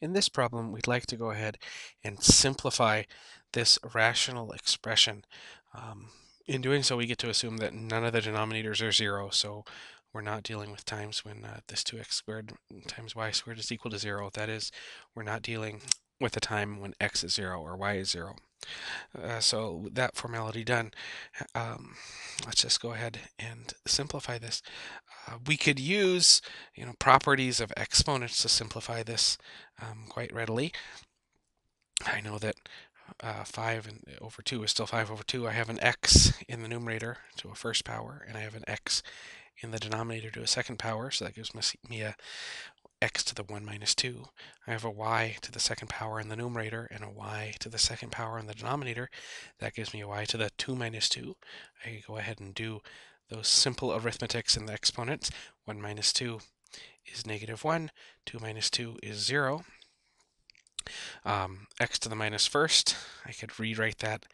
In this problem, we'd like to go ahead and simplify this rational expression. In doing so, we get to assume that none of the denominators are zero, so we're not dealing with times when this 2x squared times y squared is equal to 0. That is, we're not dealing with a time when x is 0 or y is 0. So with that formality done, let's just go ahead and simplify this. We could use, properties of exponents to simplify this quite readily. I know that 5 over 2 is still 5 over 2. I have an x in the numerator to a first power, and I have an x in the denominator to a second power, so that gives me a x to the 1 minus 2. I have a y to the second power in the numerator and a y to the second power in the denominator. That gives me a y to the 2 minus 2. I go ahead and do those simple arithmetics in the exponents. 1 minus 2 is negative 1. 2 minus 2 is 0. X to the minus first, I could rewrite that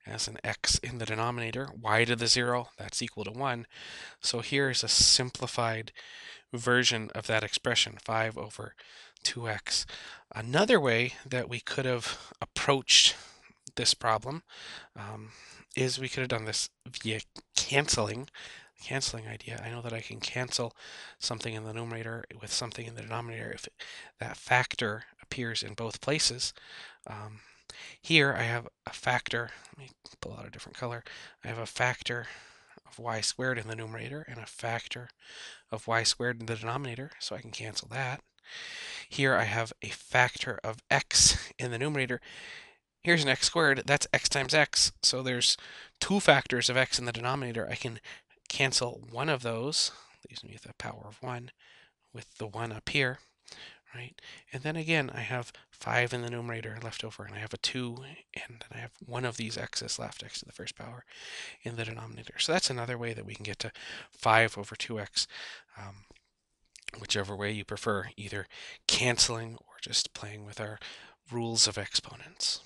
as an x in the denominator. Y to the 0, that's equal to 1. So here's a simplified version of that expression, 5 over 2x. Another way that we could have approached this problem is we could have done this via canceling idea. I know that I can cancel something in the numerator with something in the denominator if that factor appears in both places. Here I have a factor, let me pull out a different color. I have a factor of y squared in the numerator and a factor of y squared in the denominator, so I can cancel that. Here I have a factor of x in the numerator. Here's an x squared, that's x times x, so there's two factors of x in the denominator. I can cancel one of those, leaves me with the power of 1, with the 1 up here, right? And then again, I have 5 in the numerator left over, and I have a 2, and then I have one of these x's left, x to the first power, in the denominator. So that's another way that we can get to 5 over 2x, whichever way you prefer, either canceling or just playing with our rules of exponents.